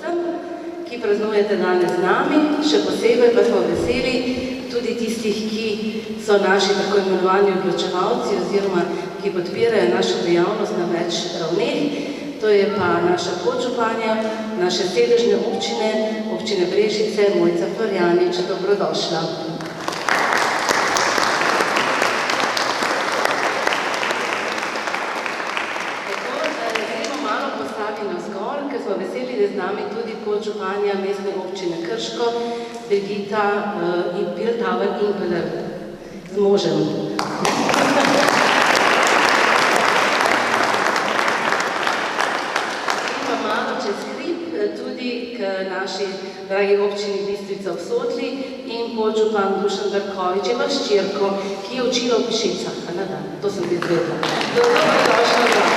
vsem, ki praznujete danes z nami, še posebej pa smo veseli tudi tistih, ki so naši tako imenovani vključevalci oziroma ki podpirajo našo dejavnost na več ravneh. To je pa naša podžupanja, naše sedežne občine, občine Brežice, Mojca Florjanič, dobrodošla. Tako, da gremo malo postavi navzgor, ker smo veseli, da je z nami tudi podžupanja mestne občine Krško, Birgita Piltaven Impeler z možem. Tudi k naši dragi občini Bistrica v Sotli in podžupan Dušan Drkovič je vaš hčerko, ki je učila v Pišicah. To sem ti izvedla. Dobrodošla vam.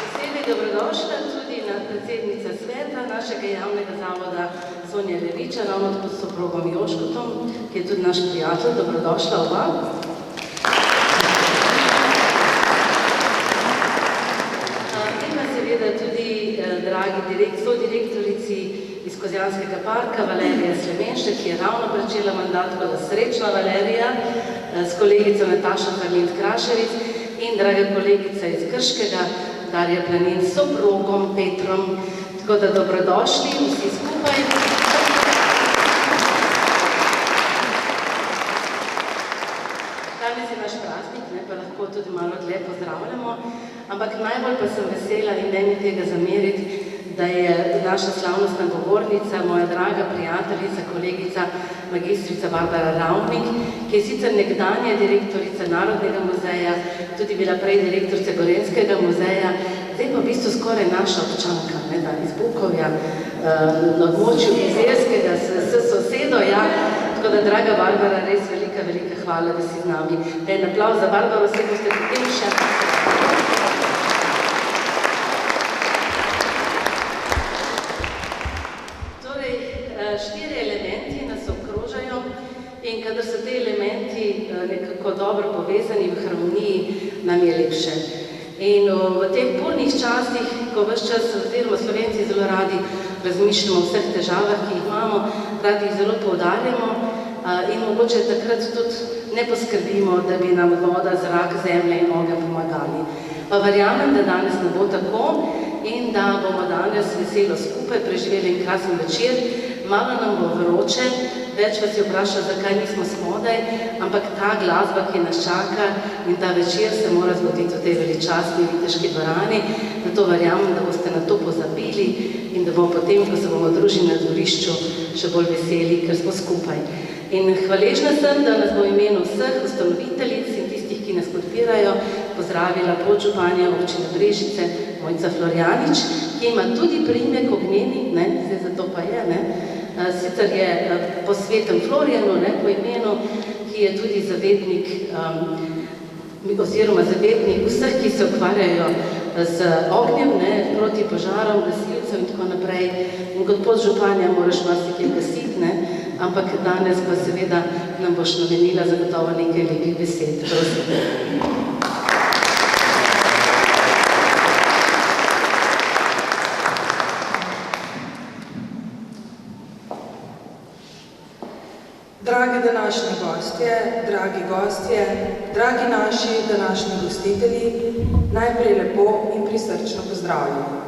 Posebej dobrodošla tudi predsednica sveta našega javnega zavoda Sonja Leviča, ravno tako s soprogom Joškotom, ki je tudi naš prijatelj. Dobrodošla oba. Tudi dragi sodirektorici iz Kozjanskega parka, Valerija Slemenšek, ki je ravno pričela mandat, tako da srečna Valerija, s kolegico Natašo Karlint-Kraševic in draga kolegica iz Krškega, Darja Planin, s soprogom Petrom. Tako da dobrodošli vsi skupaj. Danes je naš praznik, pa lahko tudi malo dlje pozdravljamo, ampak najbolj pa sem vesela in ne mi tega zameriti, da je naša slavnostna govornica, moja draga prijateljica, kolegica, magistrica Barbara Ravnik, ki je sicer nekdanja direktorica Narodnega muzeja, tudi bila prej direktorica Gorenjskega muzeja, zdaj pa v bistvu skoraj naša občanka, iz Bukovja, na območju Bizeljskega, s sosedo, ja. Tako da, draga Barbara, res velika hvala, da si z nami. En aplavz za Barbaro, vse boste potem še. Torej, 4 elementi nas obkrožajo in kadar so te elementi nekako dobro povezani v harmoniji, nam je lepše. In v teh burnih časih, ko ves čas, oziroma Slovenci zelo radi razmišljamo o vseh težavah, ki jih imamo, radi jih zelo poudarjamo in mogoče takrat tudi ne poskrbimo, da bi nam voda, zrak, zemlja in ogenj pomagali. Pa verjamem, da danes ne bo tako in da bomo danes veselo skupaj preživeli en krasen večer. Malo nam bo vroče, več vas je vprašal, zakaj nismo spodaj, ampak ta glasba, ki nas čaka in ta večer se mora zgoditi v tej veličastni viteški dvorani, zato verjamem, da boste na to pozabili in da bomo potem, ko se bomo družili na dvorišču, še bolj veseli, ker smo skupaj. In hvaležna sem, da nas bo v imenu vseh ustanoviteljic in tistih, ki nas podpirajo, pozdravila podžupanja občine Brežice, Mojca Florjanič, ki ima tudi priimek Ognjeni, zdaj zato pa je, sicer je posveten Florjanu, po imenu, ki je tudi zavednik, oziroma zavednik vseh, ki se ukvarjajo z ognjem, proti požarom, gasilcev in tako naprej. In kot podžupanja moraš marsikaj gasiti, ampak danes pa seveda nam boš namenila zagotovo nekaj lepih besed. Dragi današnji gostje, dragi naši današnji gostitelji, najprej lepo in prisrčno pozdravljeni.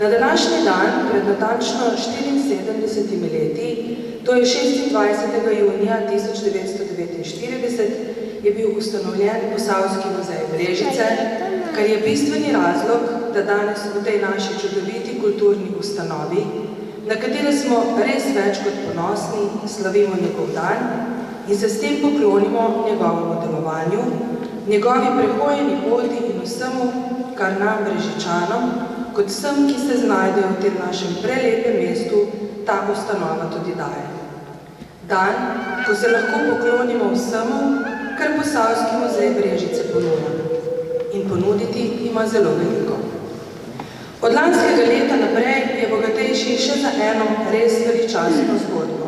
Na današnji dan, pred natančno 74 leti, to je 26. junija 1949, je bil ustanovljen Posavski muzej Brežice, kar je bistveni razlog, da danes v tej naši čudoviti kulturni ustanovi, na katere smo res več kot ponosni, slavimo njegov dan in se s tem poklonimo njegovemu delovanju, njegovi prehojeni poti in vsemu, kar nam Brežičanom, kot vsem, ki se znajdejo v tem našem prelepem mestu, ta ustanova tudi daje. Dan, ko se lahko poklonimo vsemu, kar Posavski muzej Brežice ponuja. In ponuditi ima zelo veliko. Od lanskega leta naprej je bogatejši še za eno res veličastno zgodbo.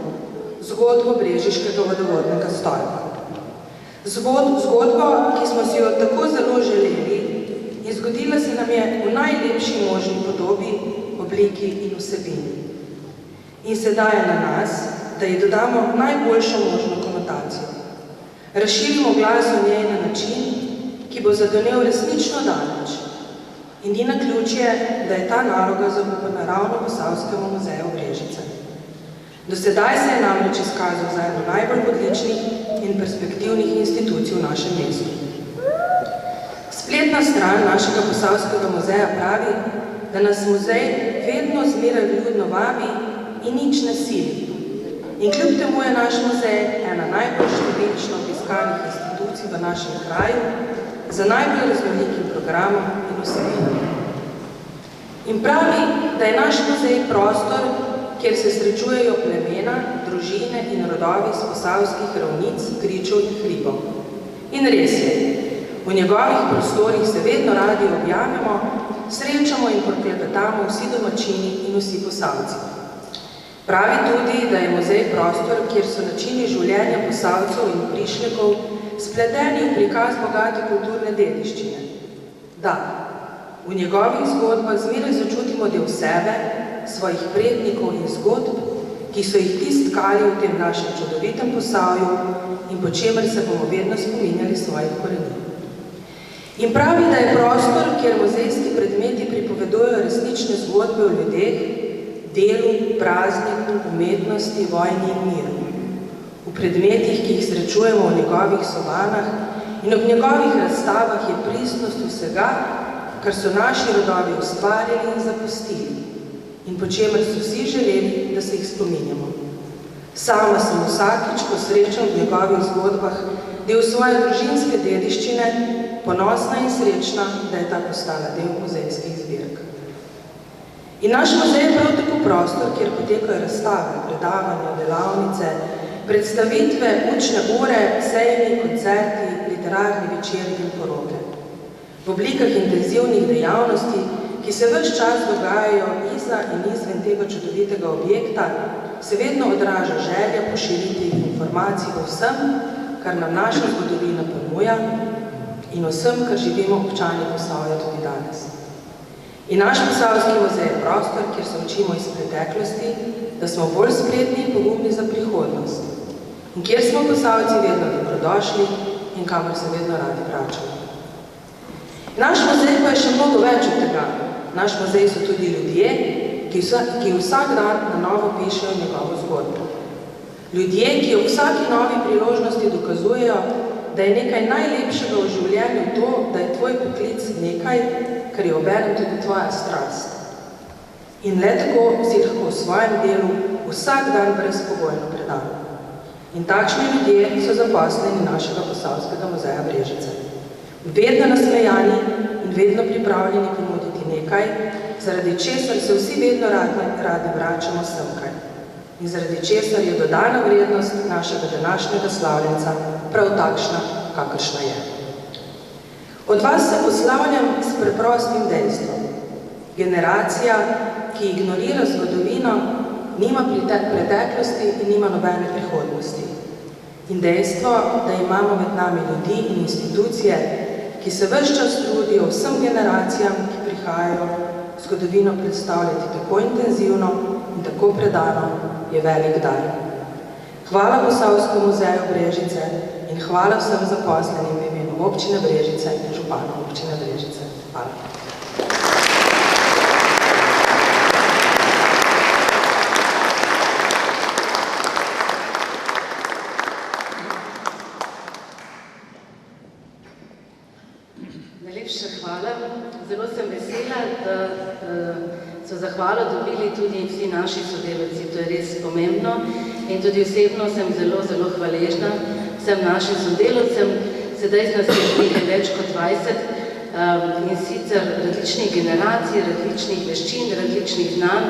Zgodbo Brežiškega vodovodnega stolpa. Zgodbo, ki smo si jo tako zelo želeli, je zgodila je v najlepši možni podobi, obliki in vsebini. In sedaj je na nas, da ji dodamo najboljšo možno konotacijo. Razširimo glas o njej na način, ki bo zadonel resnično daleč. In ni naključje, da je ta naloga zaupana ravno Posavskemu muzeju Brežice. Do sedaj se je namreč izkazal za eno najbolj odličnih in perspektivnih institucij v našem mestu. Spletna stran našega Posavskega muzeja pravi, da nas muzej vedno zmeraj vljudno vabi in nič ne sili. In kljub temu je naš muzej ena najbolj številčno obiskanih institucij v našem kraju za najbolj raznolikim programom in vsebinami. In pravi, da je naš muzej prostor, kjer se srečujejo plemena, družine in rodovi z posavskih ravnic, gričev in hribov. In res je, v njegovih prostorih se vedno radi objamemo, srečamo in poklepetamo vsi domačini in vsi Posavci. Pravi tudi, da je muzej prostor, kjer so načini življenja Posavcev in prišlekov spleteni v prikaz bogate kulturne dediščine. Da, v njegovih zgodbah zmeraj začutimo del sebe, svojih prednikov in zgodb, ki so jih ti stkali v tem našem čudovitem Posavju in po čemer se bomo vedno spominjali svojih korenin. In pravi, da je prostor, kjer muzejski predmeti pripovedujejo resnične zgodbe o ljudeh, delu, prazniku, umetnosti, vojni in miru. V predmetih, ki jih srečujemo v njegovih sobanah in ob njegovih razstavah je pristnost vsega, kar so naši rodovi ustvarjali in zapustili in po čemer so vsi želeli, da se jih spominjamo. Sama sem vsakič, ko srečam v njegovih zgodbah del svoje družinske dediščine, ponosna in srečna, da je ta postala del muzejskih zbirk. In naš muzej je prav tako prostor, kjer potekajo razstave, predavanja, delavnice, predstavitve, učne ure, sejmi, koncerti, literarni večeri in poroke. V oblikah intenzivnih dejavnosti, ki se ves čas dogajajo iza in izven tega čudovitega objekta, se vedno odraža želja poširiti informacij o vsem, kar nam naša zgodovina ponuja in o vsem, kar živimo občani Posavja tudi danes. In naš Posavski muzej je prostor, kjer se učimo iz preteklosti, da smo bolj spretni in pogumni za prihodnost. In kjer smo Posavci vedno dobrodošli in kamor se vedno radi vračamo. Naš muzej pa je še mnogo več od tega. Naš muzej so tudi ljudje, ki vsak dan na novo pišejo njegovo zgodbo. Ljudje, ki v vsaki novi priložnosti dokazujejo, da je nekaj najlepšega v življenju to, da je tvoj poklic nekaj, kar je obenem tudi tvoja strast. In le tako si lahko v svojem delu vsak dan brezpogojno predan. In takšni ljudje so zaposleni našega Posavskega muzeja Brežice. Vedno nasmejani in vedno pripravljeni ponuditi nekaj, zaradi česar se vsi vedno radi vračamo semkaj. In zaradi česar je dodana vrednost našega današnjega slavljenca prav takšna, kakršna je. Od vas se poslavljam s preprostim dejstvom. Generacija, ki ignorira zgodovino, nima preteklosti in nima nobene prihodnosti. In dejstvo, da imamo med nami ljudi in institucije, ki se ves čas trudijo vsem generacijam, ki prihajajo, zgodovino predstavljati tako intenzivno in tako predano, je velik dar. Hvala Posavskemu muzeju Brežice in hvala vsem zaposlenim v imenu občine Brežice in župana občine Brežice. Hvala. Najlepša hvala. Zelo sem vesela, da so zahvalo dobili tudi vsi naši sodelavci. To je res pomembno in tudi osebno sem zelo, zelo hvaležna vsem našim sodelavcem. Sedaj nas je več kot 20 in sicer različnih generacij, različnih veščin, različnih znanj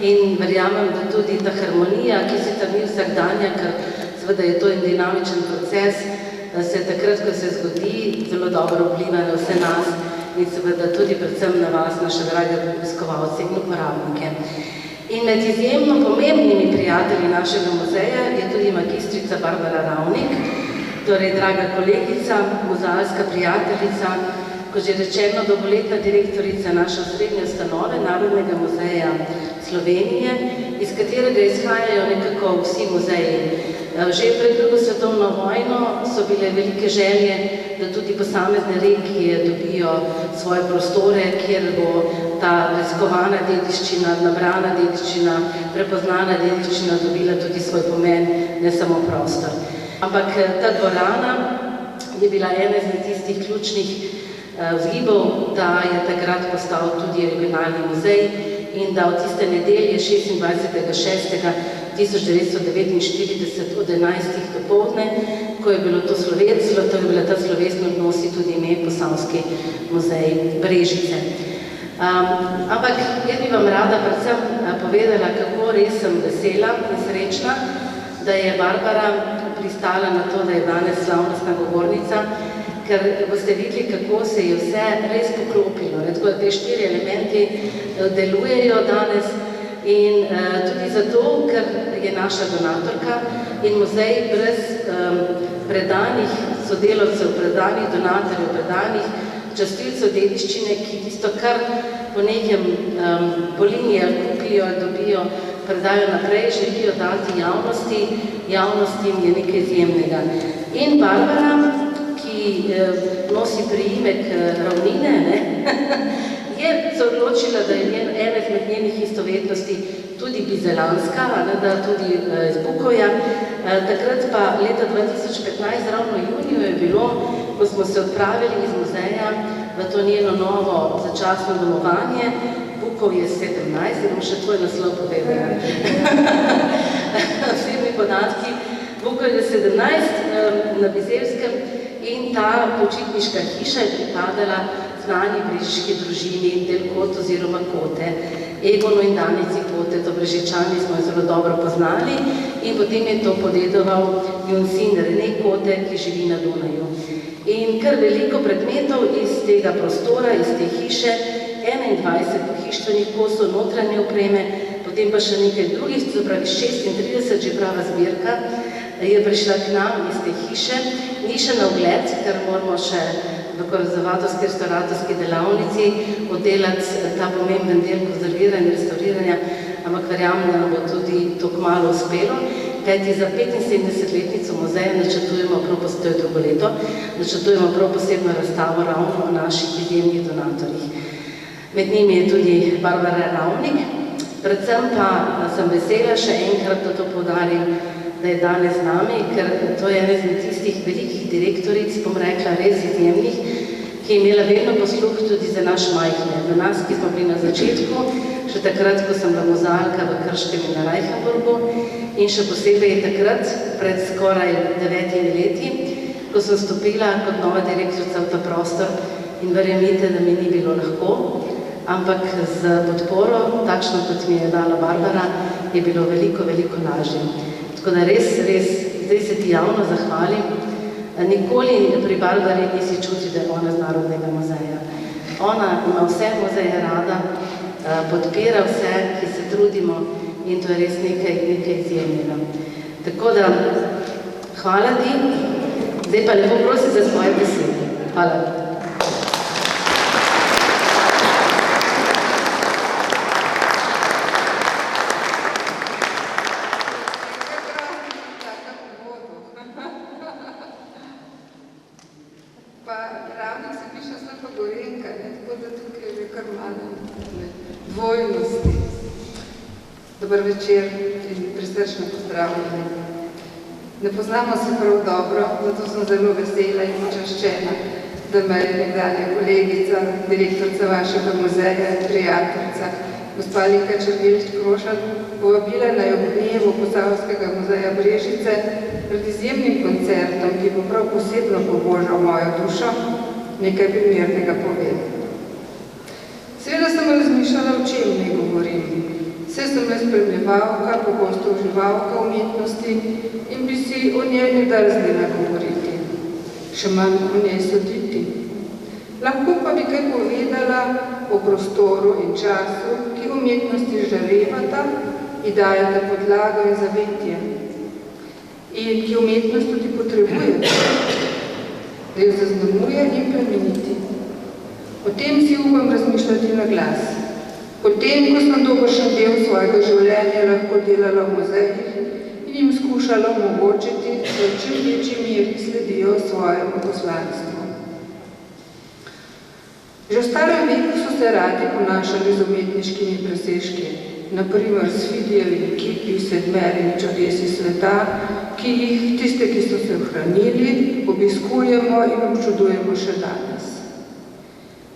in verjamem, da tudi ta harmonija, ki sicer ni vsakdanja, ker seveda je to en dinamičen proces, se takrat, ko se zgodi, zelo dobro vpliva na vse nas in seveda tudi predvsem na vas, naše drage obiskovalce in uporabnike. In med izjemno pomembnimi prijatelji našega muzeja je tudi magistrica Barbara Ravnik, torej draga kolegica, muzealska prijateljica, Kot že rečeno, dolgoletna direktorica naše osrednje ustanove Narodnega muzeja Slovenije, iz katerega izhajajo nekako vsi muzeji. Že pred drugo svetovno vojno so bile velike želje, da tudi posamezne regije dobijo svoje prostore, kjer bo ta raziskovana dediščina, nabrana dediščina, prepoznana dediščina dobila tudi svoj pomen, ne samo prostor. Ampak ta dvorana je bila ena izmed tistih ključnih vzgibov, da je takrat postal tudi regionalni muzej in da od tiste nedelje 26.6.1949 od 11. dopoldne, ko je bilo to slovesno, to je bila ta slovesno nosi tudi ime Posavski muzej Brežice. Ampak jaz bi vam rada predvsem povedala, kako res sem vesela in srečna, da je Barbara pristala na to, da je danes slavnostna govornica, ker boste videli, kako se je vse res poklopilo. Tako da te 4 elementi delujejo danes in tudi zato, ker je naša donatorka in muzej brez predanih sodelavcev, predanih donatorjev, predanih častilcev dediščine, ki tisto kar po nekem po liniji ali kupijo ali dobijo, predajo naprej, želijo dati javnosti, javnosti je nekaj izjemnega. In Barbara, ki nosi priimek Ravnine, je se odločila, da je ena izmed njenih istovetnosti tudi bizelanska, da tudi iz Bukovja. Takrat pa leta 2015, ravno juniju je bilo, ko smo se odpravili iz muzeja v to njeno novo začasno domovanje. Bukov je 17, da bom še tvoj naslov povedala. Osebni podatki. Bukov je 17 na Bizelskem in ta počitniška hiša je pripadala znani brežiški družini Del Kot oziroma Kote. Egonu in Danici Kote, to Brežičani smo jo zelo dobro poznali in potem je to podedoval njun sin Rene Kote, ki živi na Dunaju. In kar veliko predmetov iz tega prostora, iz te hiše, 21 pohištvenih kosov notranje opreme, potem pa še nekaj drugih, to pravi 36, že prava zbirka, je prišla k nam iz te hiše. Ni še na ogled, ker moramo še v konzervatorski restauratorski delavnici oddelati ta pomemben del konzerviranja in restauriranja, ampak verjamem, da nam bo tudi to kmalu uspelo, kajti za 75-letnico muzeja načrtujemo to je drugo leto, načrtujemo prav posebno razstavo ravno o naših izjemnih donatorjih. Med njimi je tudi Barbara Ravnik, predvsem pa sem vesela še enkrat, da to poudarim, da je danes z nami, ker to je ena izmed tistih velikih direktoric, bom rekla, res izjemnih, ki je imela vedno posluh tudi za naš majhne. Za nas, ki smo bili na začetku, še takrat, ko sem bila mozalka v Krškem in na Reichenburgu in še posebej takrat, pred skoraj 9 leti, ko sem stopila kot nova direktorica v ta prostor in verjemite, da mi ni bilo lahko, ampak z podporo, takšno kot mi je dala Barbara, je bilo veliko, veliko lažje. Tako da res, zdaj se ti javno zahvalim. Nikoli pri Barbari nisi čuti, da je ona z Narodnega muzeja. Ona ima vse muzeje rada, podpira vse, ki se trudimo in to je res nekaj izjemnega. Tako da, hvala ti. Zdaj pa lepo prosim za svoje besede. Hvala. Dobar večer in prisrčno pozdravljeni. Ne poznamo se prav dobro, zato sem zelo vesela in počaščena, da me je nekdanja kolegica, direktorica vašega muzeja, prijateljica, gospa Alenka Červilič-Krošelj, povabila na dnevu Posavskega muzeja Brežice pred izjemnim koncertom, ki bo prav posebno pobožal mojo dušo, nekaj primernega povedati. Seveda sem razmišljala, o čem ne govorim. Vse sem le spremljevalka, pogosto uživalka umetnosti in bi si o njej ne drznila govoriti, še manj o njej soditi. Lahko pa bi kaj povedala o prostoru in času, ki umetnosti žarevata in dajata podlago in zavetje in ki umetnost tudi potrebuje, da jo zaznamuje in plemeniti. O tem si upam razmišljati na glas. Potem, ko sem dobršen del svojega življenja lahko delala v muzejih in jim skušala omogočiti, da v čim večji meri sledijo svojemu poslanstvu. Že v starem veku so se radi ponašali z umetniškimi presežki, naprimer s Fidijevimi kipi, sedmerimi čudesi sveta, ki jih, tiste, ki so se ohranili, obiskujemo in občudujemo še danes.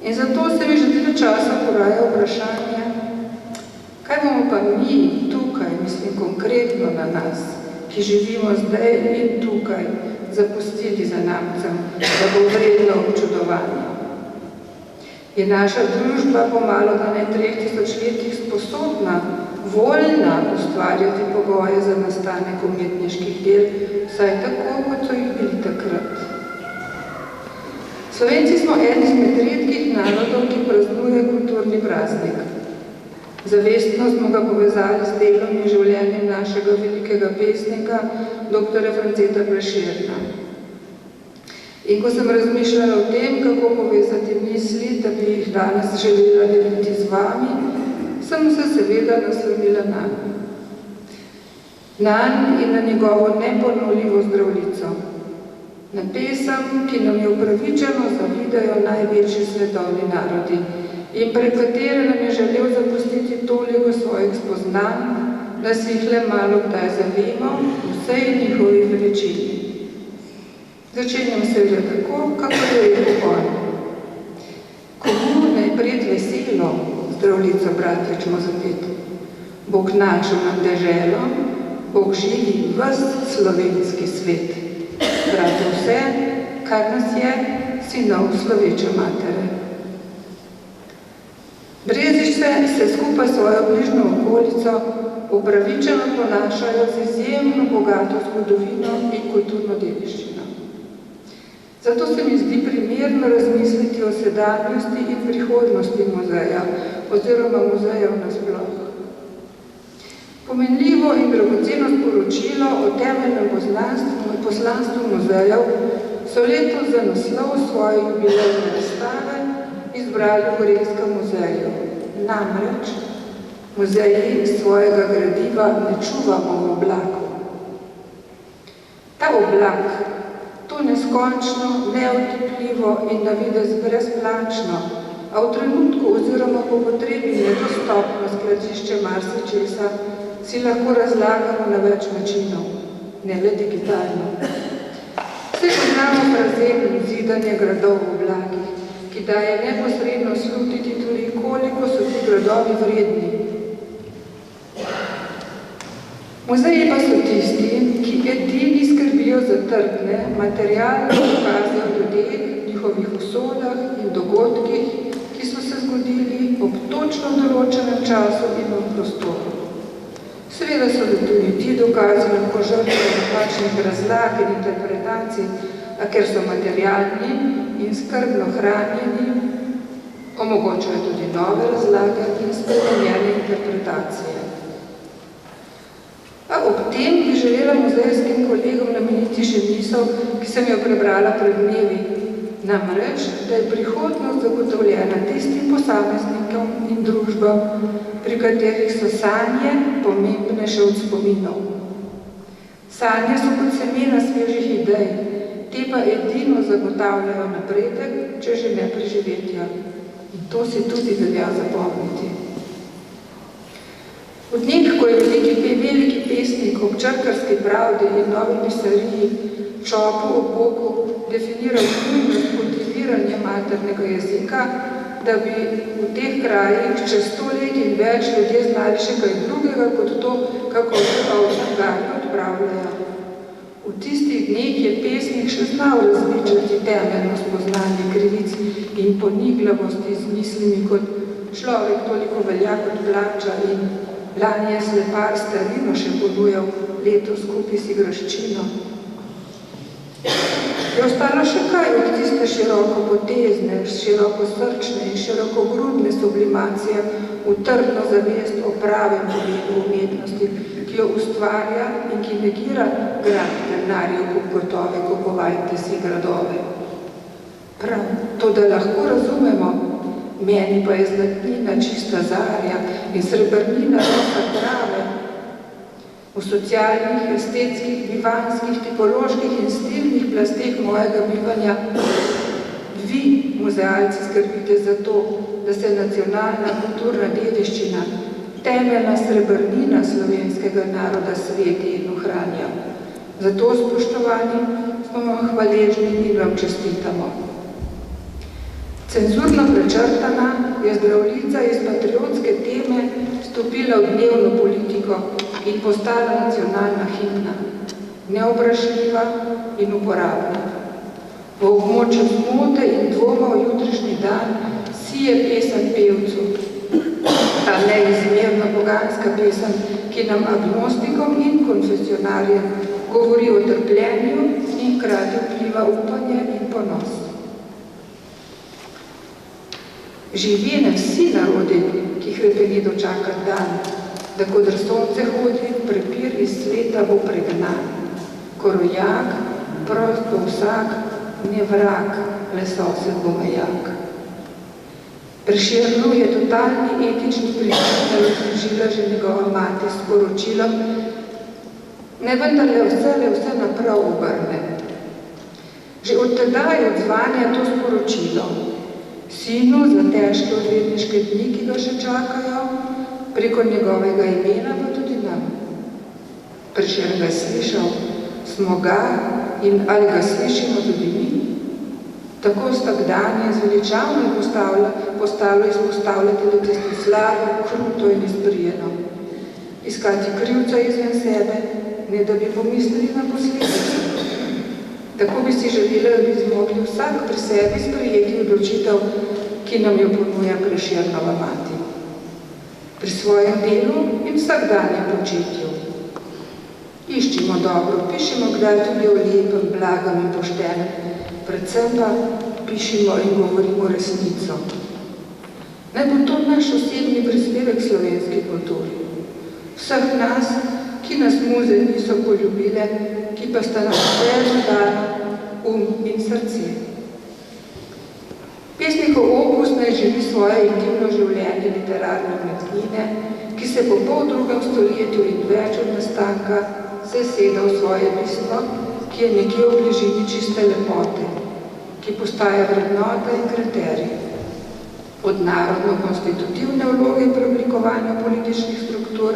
In zato se mi že dlje časa poraja vprašanje, kaj bomo pa mi tukaj, mislim konkretno na nas, ki živimo zdaj in tukaj, zapustili zanamcem, da bo vredno občudovanje. Je naša družba po malo da ne 3000 letih sposobna, voljna ustvarjati pogoje za nastanek umetniških del, vsaj tako, kot so jih bili takrat. Slovenci smo eni izmed redkih narodov, ki praznuje kulturni praznik. Zavestno smo ga povezali z delom in življenjem našega velikega pesnika, dr. Franceta Prešerna. In ko sem razmišljala o tem, kako povezati misli, da bi jih danes želela deliti z vami, sem se seveda naslonila nanj. Nanj in na njegovo neponovljivo Zdravljico. Na pesem, ki nam je upravičeno zavidajo največji svetovni narodi in pred katere nam je želel zapustiti toliko svojih spoznanj, da si jih le malo kdaj zavemo v vsej njihovi veličini. Začenjam seveda tako, kako je rekel on. Komu naj pred veselo, Zdravljico bratječ mu zapet. Bog načel nam deželo, Bog živi ves slovenski svet. Brati vse, kar nas je, sinov sloveče matere. Brezice se skupaj s svojo bližnjo okolico upravičeno ponašajo z izjemno bogato zgodovino in kulturno dediščino. Zato se mi zdi primerno razmisliti o sedanjosti in prihodnosti muzeja oziroma muzejev nasploh. Pomenljivo in dragoceno sporočilo o temeljnem poslanstvu muzejev so letos za naslov svoje jubilejne razstave izbrali v Gorenjskem muzeju. Namreč, muzeji svojega gradiva ne čuvamo v oblaku. Ta oblak, to neskončno, neotipljivo in na videz brezplačno, a v trenutku oziroma po potrebi nedostopno skladišče marsičesa si lahko razlagamo na več načinov, ne le digitalno. Vse poznamo frazem zidanje gradov v oblakih, ki daje neposredno slutiti tudi, koliko so ti gradovi vredni. Muzeji pa so tisti, ki edini skrbijo za trdne, materialne dokaze o ljudeh, njihovih usodah in dogodkih, ki so se zgodili ob točno določenem času in v prostoru. Seveda so tudi ti dokazi lahko žrtve napačnih razlag in interpretacij, a ker so materialni in skrbno hranjeni, omogočajo tudi nove razlage in spremenjene interpretacije. A ob tem bi želela muzejskim kolegom nameniti še misel, ki sem jo prebrala pred dnevi, namreč, da je prihodnost zagotovljena tistim posameznikom in družbam, pri katerih so sanje pomembnejše od spominov. Sanje so kot semena svežih idej, te pa edino zagotavljajo napredek, če že ne preživetja. In to si tudi velja zapomniti. V dneh, ko je veliki pesnik ob črkarski pravdi in novi pisariji Čopu ob boku definiral nujnost kultiviranja maternega jezika, da bi v teh krajih čez 100 let in več ljudje znali še kaj drugega kot to, kako se avtogari odpravljajo. V tistih dneh je pesnik še znal različati temeljno spoznanje krivic in poniglavosti z mislimi, kot človek toliko velja kot plača in lani je slepar starino še ponujal, letos skupaj si graščino. Je ostalo še kaj od tiste širokopotezne, širokosrčne in širokogrudne sublimacije v trdno zavest o pravem pomenu umetnosti, ki jo ustvarja in ki negira gradite narjo gotove, kupovajte si gradove. Prav, to, da lahko razumemo, meni pa je zlatnina čista zarja in srebrnina rosa trave. V socialnih, estetskih, bivanskih, tipoloških in stilnih plasteh mojega bivanja vi, muzealci, skrbite za to, da se nacionalna kulturna dediščina, temeljna srebrnina slovenskega naroda sveti in ohranja. Zato, spoštovani, smo vam hvaležni in vam čestitamo. Cenzurno prečrtana je zdravljica iz patriotske teme stopila v dnevno politiko in postala nacionalna himna, neobrašljiva in uporabna. V območju smote in dvoma v jutrišnji dan sije pesem pevcu. Ta neizmerno poganska pesem, ki nam agnostikom in konfesionarjem govori o trpljenju in hkrati vpliva upanje in ponos. Živine vsi narodi, ki hrepeni dočakat dan, da kodr sonce hodi, prepir iz sveta bo pregnan. Ko rojak, prost bo vsak, ne vrag, le sosed bo mejak. Prešernu je totalni etični pristop razložila že njegova mati s sporočilom, ne vendarle vse naprav obrne. Že od tedaj odzvanja to sporočilo, sinu za težke odvetniške dni, ki ga še čakajo, preko njegovega imena pa tudi nam. Prešern ga je slišal, smo ga in ali ga slišimo tudi mi. Tako vsakdanje zveličavno postalo izpostavljati do tisto slabo, kruto in izbrijeno. Iskati krivca izven sebe, ne da bi pomislili na posledice. Tako bi si želeli, da bi zmogli vsak pri sebi sprejeti odločitev, ki nam jo ponuja Prešernova mati. Pri svojem delu in vsakdanjem početju. Iščimo dobro, pišimo kdaj tudi o lepem, blagem in poštenem, predvsem pa pišimo in govorimo resnico. Naj bo to naš osebni prispevek slovenski kulturi. Vseh nas, ki nas muze niso poljubile, ki pa sta nam vse dali in srce. Pesnikov opus naj živi svoje intimno življenje literarne umetnine, ki se po poldrugem stoletju in več od nastanka seseda v svoje bistvo, ki je nekje v bližini čiste lepote, ki postaja vrednota in kriterij. Od narodno-konstitutivne vloge pri oblikovanju političnih struktur,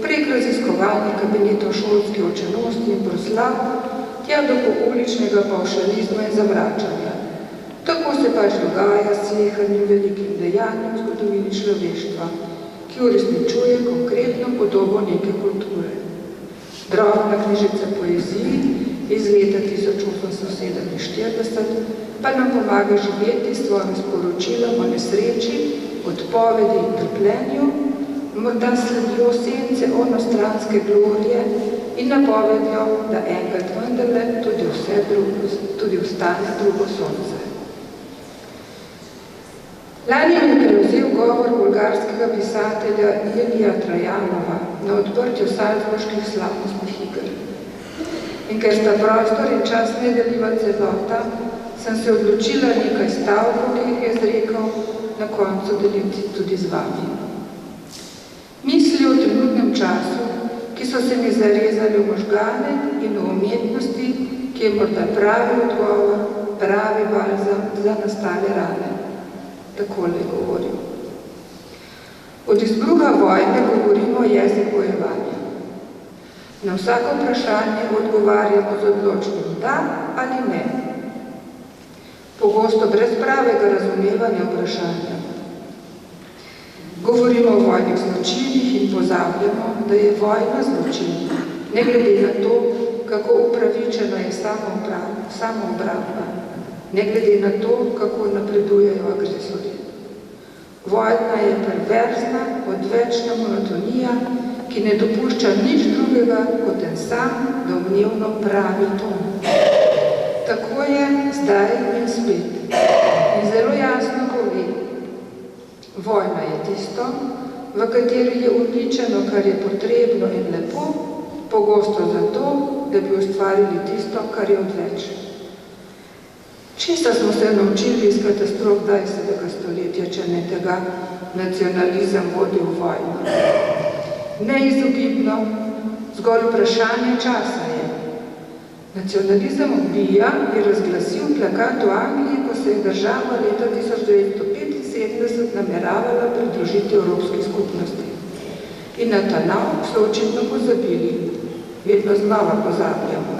prek raziskovalnih kabinetov šolske učenosti in proslav, tja do pouličnega pavšalizma in zavračanja. Tako se pač dogaja s slehernim velikim dejanjem v zgodovini človeštva, ki uresničuje konkretno podobo neke kulture. Drobna knjižica poeziji iz leta 1847 pa nam pomaga živeti s svojim sporočilom o nesreči, odpovedi in trpljenju, morda sledijo sence onostranske glorije in napovedjo, da enkrat vendarle tudi ostane drugo sonce. Lani je prevzel govor bolgarskega pisatelja Ilija Trajanova na odprtju salzburških slavnostnih iger. In ker sta prostor in čas nedeljiva celota, sem se odločila nekaj stavkov, ki jih je izrekel, na koncu deliti tudi z vami. Misli o trenutnem času, ki so se mi zarezali v možgane in v umetnosti, ki je morda pravi odgovor, pravi balzam za nastale rane. Takole govorim. Od izbruha vojne govorimo jezik bojevanja. Na vsako vprašanje odgovarjamo z odločnim da ali ne. Pogosto brez pravega razumevanja vprašanja. Govorimo o vojnih zločinih in pozabljamo, da je vojna zločin, ne glede na to, kako upravičena je samoobramba, ne glede na to, kako napredujejo agresori. Vojna je perverzna, odvečna monotonija, ki ne dopušča nič drugega kot en sam domnevno pravi ton. Tako je zdaj in spet. In zelo jasno pove, vojna je tisto, v kateri je uničeno, kar je potrebno in lepo, pogosto zato, da bi ustvarili tisto, kar je odveč. Česa smo se naučili iz katastrof 20. stoletja, če ne tega nacionalizem vodi v vojno? Neizogibno, zgolj vprašanje časa je. Nacionalizem ubija, je razglasil plakat v Angliji, ko se je država leta 1975 nameravala pridružiti Evropski skupnosti. In na ta nauk so očitno pozabili. Vedno znova pozabljamo.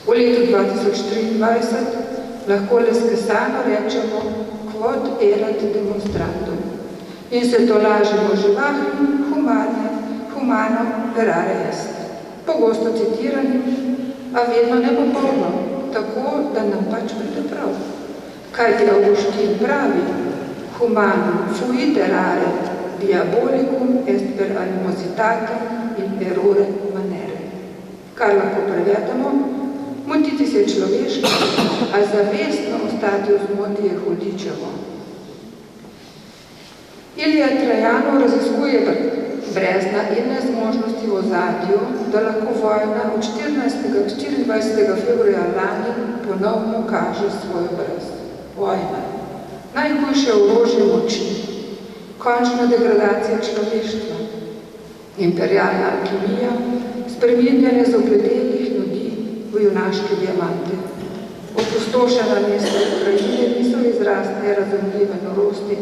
V letu 2023 lahko le skesano rečemo quod erat demonstrandum in se to lažemo živahnim, humano, verare est. Pogosto citirani, a vedno nepopolno, tako, da nam pač pride prav. Kajti Augustin pravi, humanum fuite rare, diabolicum est per animositatem in errore manere. Kar lahko prevedemo, motiti se človeško, a zavestno ostati v zmoti je hudičevo. Ilija Trajanov raziskuje brezna in nezmožnosti v ozadju, da lahko vojna od 24. februarja lani ponovno kaže svoj obraz. Vojna. Najhujše orožje moči. Končna degradacija človeštva. Imperialna alkimija, spreminjanje zobledelih ljudi v junaške diamante. Opustošena mesta Ukrajine niso izraz nerazumljive norosti,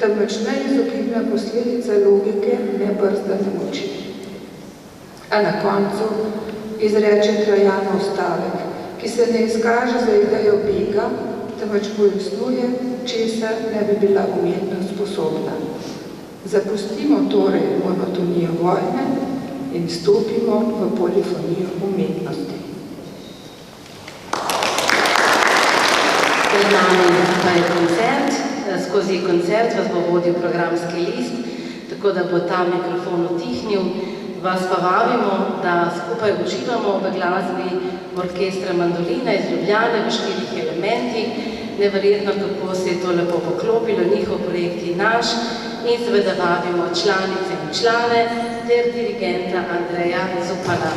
temveč neizogibna posledica logike nebrzdane moči. A na koncu izreče Trajanov stavek, ki se ne izkaže za idejo bega, temveč pojasnjuje, česa ne bi bila umetnost sposobna. Zapustimo torej monotonijo vojne in stopimo v polifonijo umetnosti. Pred nami pa je koncert. Skozi koncert vas bo vodil programski list, tako da bo ta mikrofon utihnil. Vas pa vabimo, da skupaj uživamo v glasbi orkestra Mandolina iz Ljubljane v 4 elementih. Neverjetno, kako se je to lepo poklopilo, njihov projekt in naš. In seveda vabimo članice in člane ter dirigenta Andreja Zupana.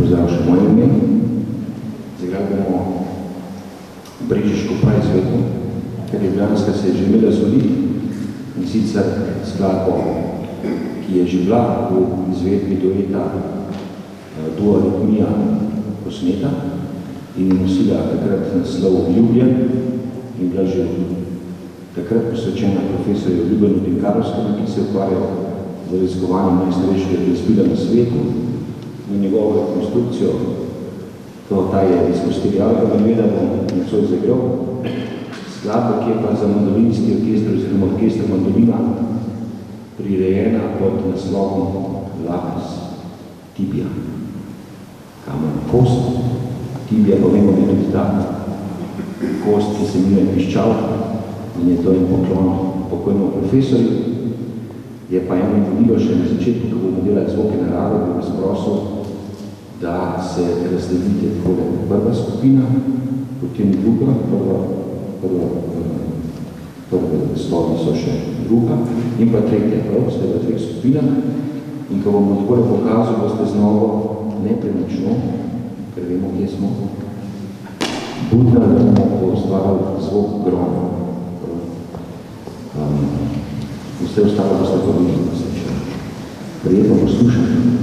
pozdrav še moje ime. Zagrali bomo Brežiško pravi svetu, ker Ljubljanska se je že imela zgoditi in sicer skladbo, ki je že bila v izvedbi dueta Duo Ritmija posneta in je nosila takrat naslov Ljubljen in bila že takrat posvečena profesorju Ljubenu Dinkarovskemu, ki se je ukvarjal z raziskovanjem najstarejšega glasbila na svetu in njegovo rekonstrukcijo. Ta je izpustili album in da bom nocoj zagral. Skladba, ki je pa za mandolinski orkester oziroma orkester mandolina prirejena pod naslovom Lapis Tibia. Kamen kost. Tibia pa vemo, da je tudi ta kost, ki se imenuje piščal in je to en poklon pokojnemu profesorju. Je pa eno vodilo še na začetku, ko bomo delali zvoke narave, bi vas prosil, da se razdelite takole. Prva skupina, potem druga, prve slovi so še druga in pa tretja, prav, ste v dveh skupinah. In ko bomo takole pokazal, boste znovo nepremično, ker vemo, kje smo, budna, da bomo ustvarjali zvok groma. Vse ostalo boste pa videli, da se še prijetno poslušati.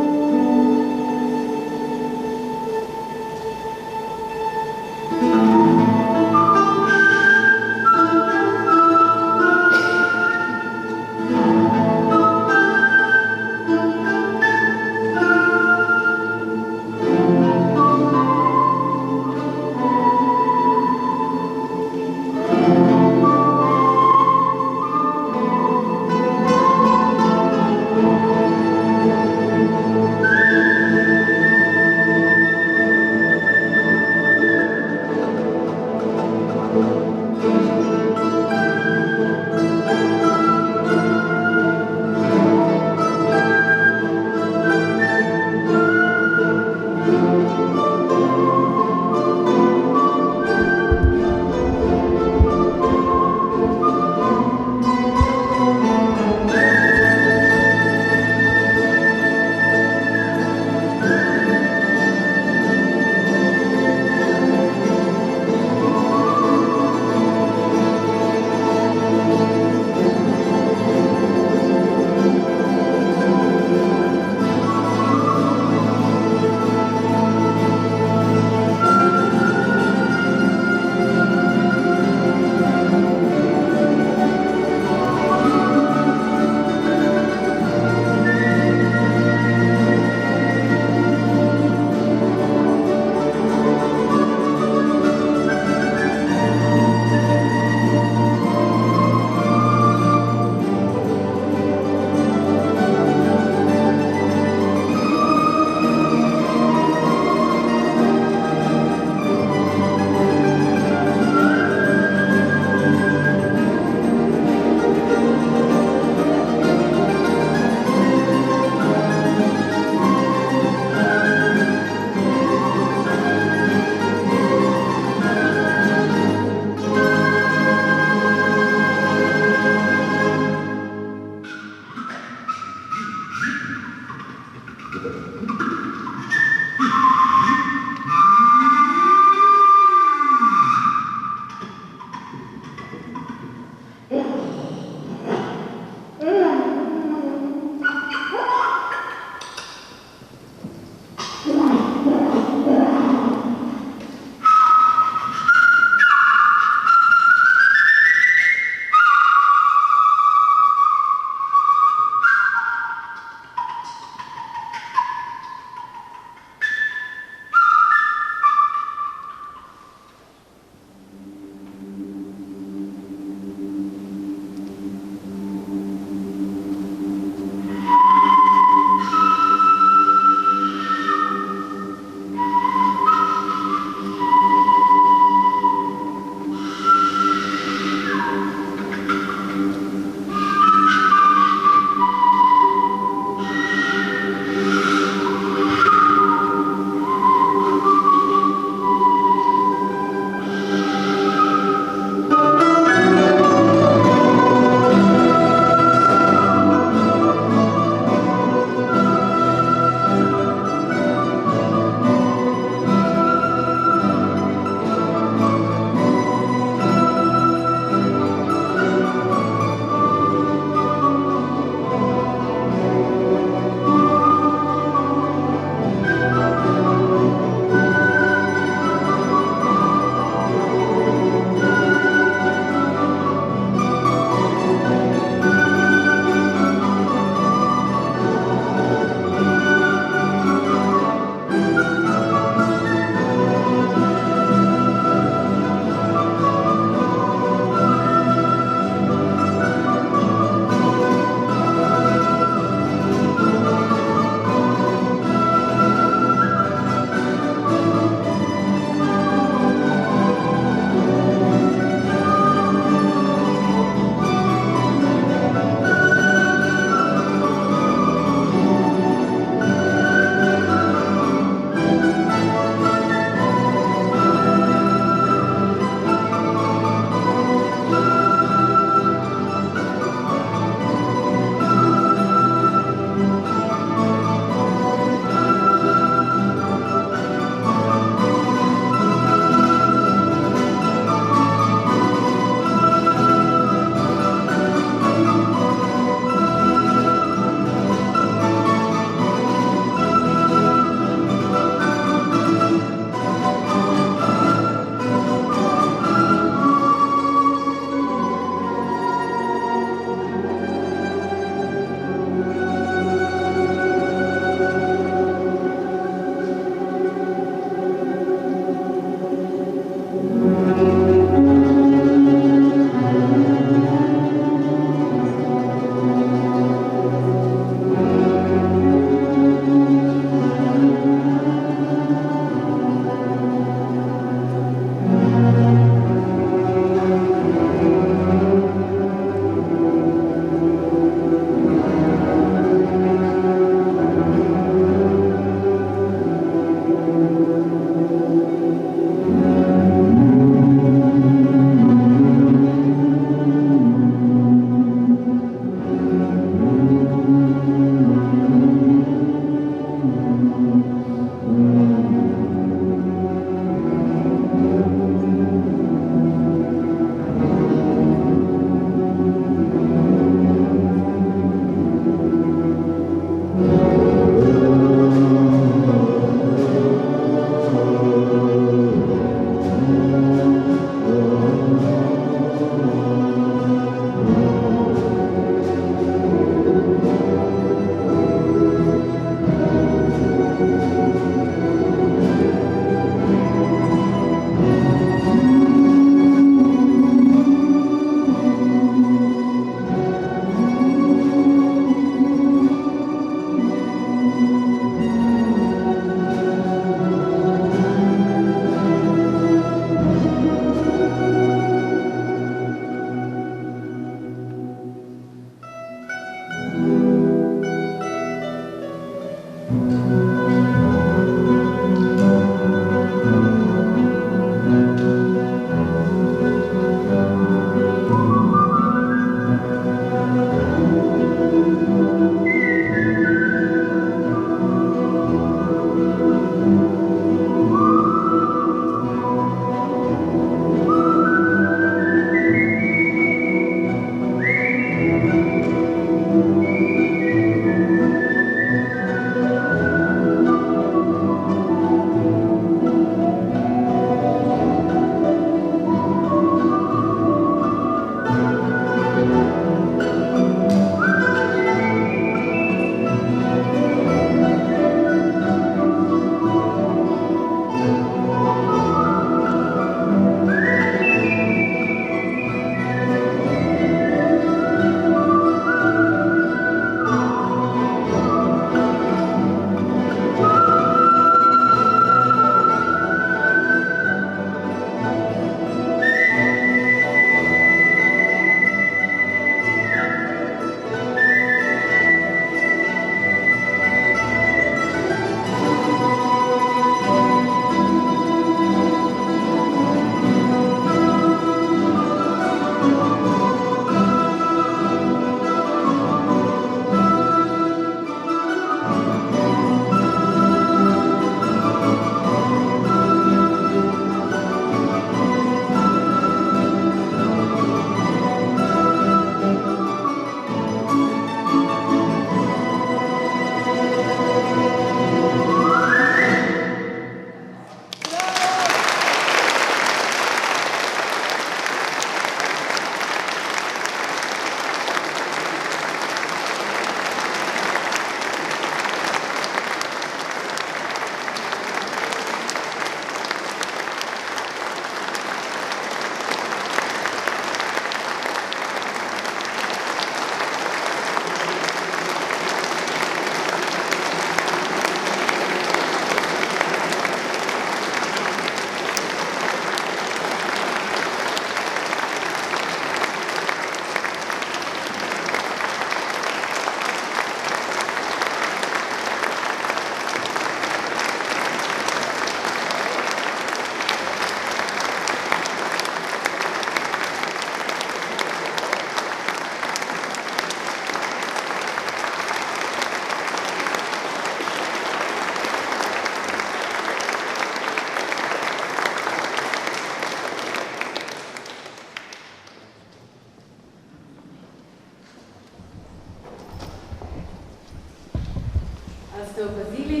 Ste opazili?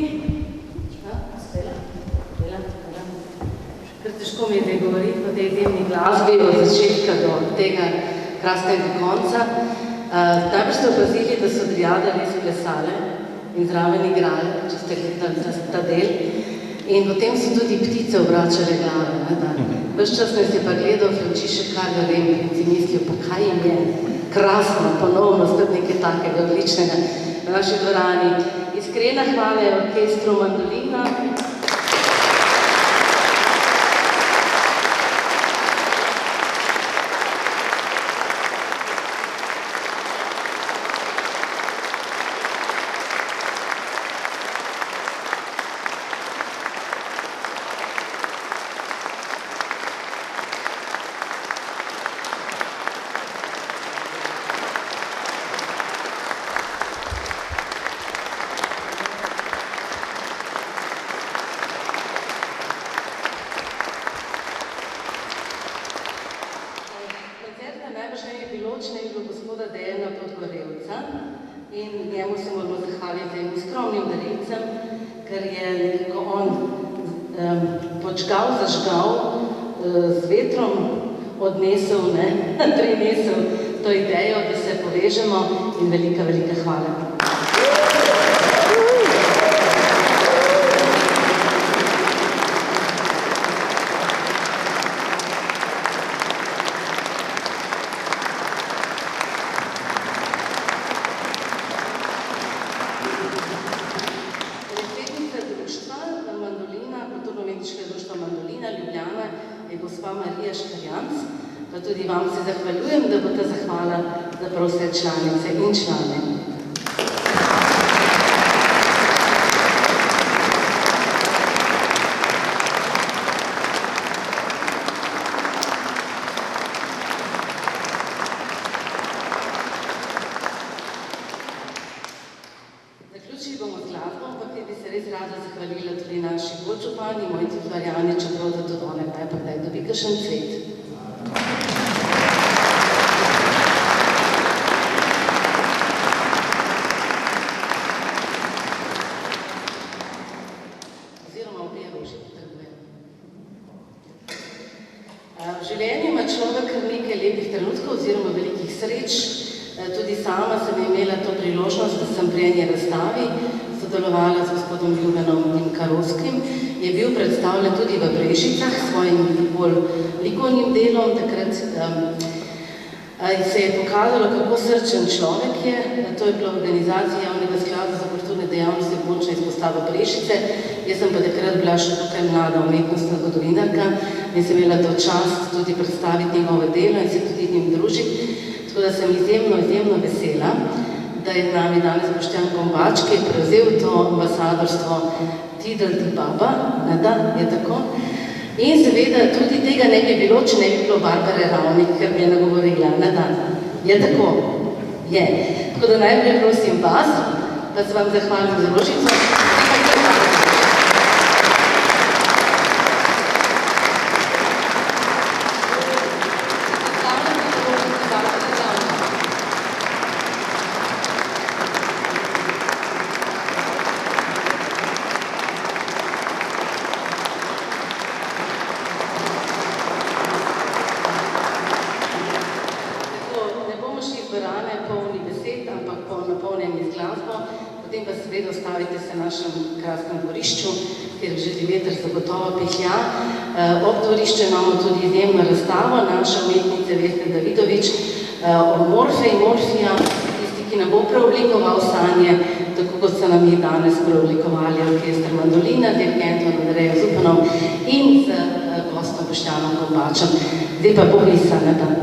Ker težko mi je zdaj govoriti o tej izjemni glasbi od začetka do tega krasnega konca. Najprej ste opazili, da so driade res plesale in zraven igrali, če ste gledali ta del. In potem so tudi ptice obračale glave. Ves čas nas je pa gledal Frančišek Karl-Rem in si mislil, pa kaj jim je krasno, ponovno spet nekaj takega odličnega v naši dvorani. Iskrena hvala je orkestru Mandolina. In njemu se moramo zahvaliti enim skromnim darilcem, ker je nekako on počgal, zažgal, z vetrom odnesel, prinesel to idejo, da se povežemo in velika, velika hvala. Pa tudi vam se zahvaljujem, da bo ta zahvala za prav vse članice in člane. Zaključili bomo z glasbo, ampak bi se res rada zahvalila tudi naši podžupani, Mojci Dvarjani, čeprav da tudi one pa kdaj dobi kakšen cvet. V življenju ima človek kar nekaj lepih trenutkov oziroma velikih sreč. Tudi sama sem imela to priložnost, da sem pri eni razstavi sodelovala z gospodom Ljubenom in Karoskim. Je bil predstavljen tudi v Brežicah s svojim bolj likovnim delom. Takrat se je pokazalo, kako srčen človek je. To je bila organizacija Javnega sklada za kulturne dejavnosti območne izpostave Brežice. Jaz sem pa takrat bila še tukaj mlada umetnostna zgodovinarka in sem imela to čast tudi predstaviti njegovo delo in se tudi z njim družiti. Tako da sem izjemno, izjemno vesela, da je z nami danes Boštjan Gombač, ki je prevzel to ambasadorstvo Tidal di Baba, je tako. In seveda tudi tega ne bi bilo, če ne bi bilo Barbare Ravnik, ker bi je nagovorila. Je tako? Je. Tako da najprej prosim vas, da se vam zahvalim za Rožico. Potem pa seveda ostavite se v našem krasnem dvorišču, kjer že veter zagotovo pihlja. Ob dvorišču imamo tudi izjemno razstavo naše umetnice Vesne Davidovič o Morfe in Morfija, tisti, ki nam bo preoblikoval sanje, tako kot so nam jih danes preoblikovali orkester Mandolina, dirigentom Andrejem Zupanom in z gostom Boštjanom Gombačem. Zdaj pa bo visa na dan.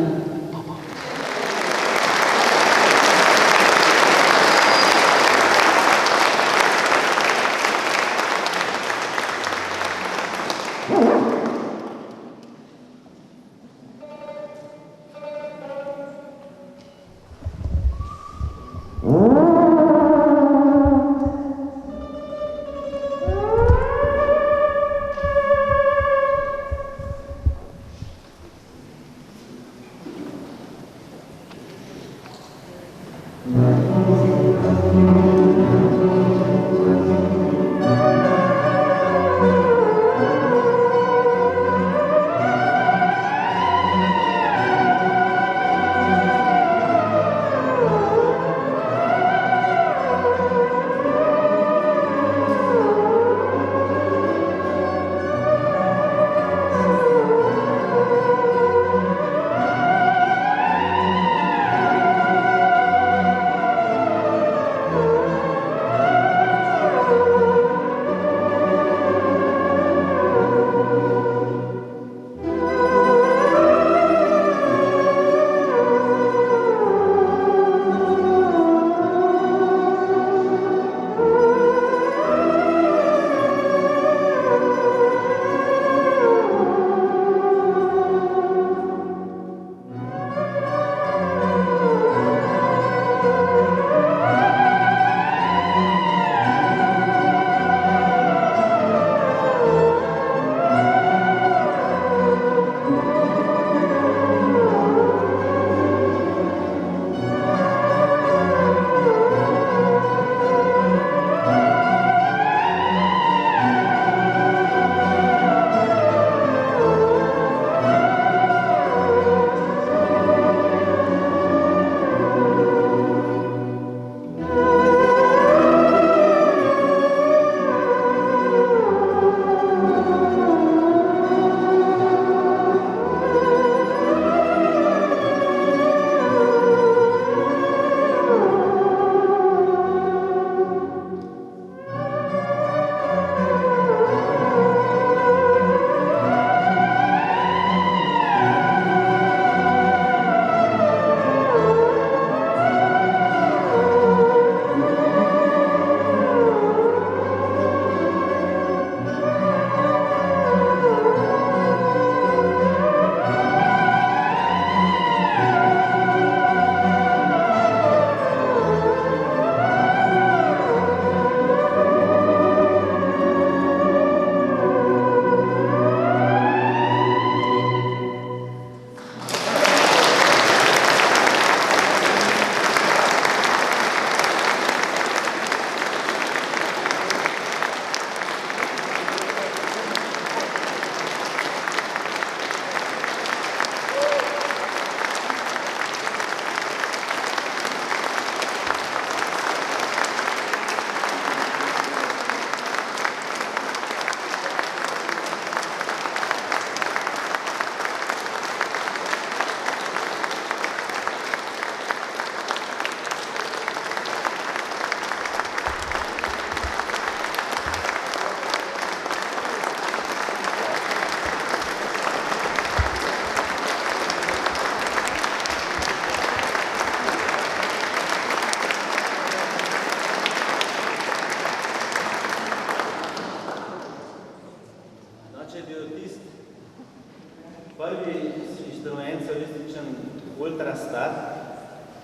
postati,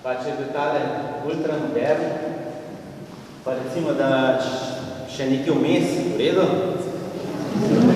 pa če je bil tale ultramodern, pa recimo, da še nekaj vmes, v redu.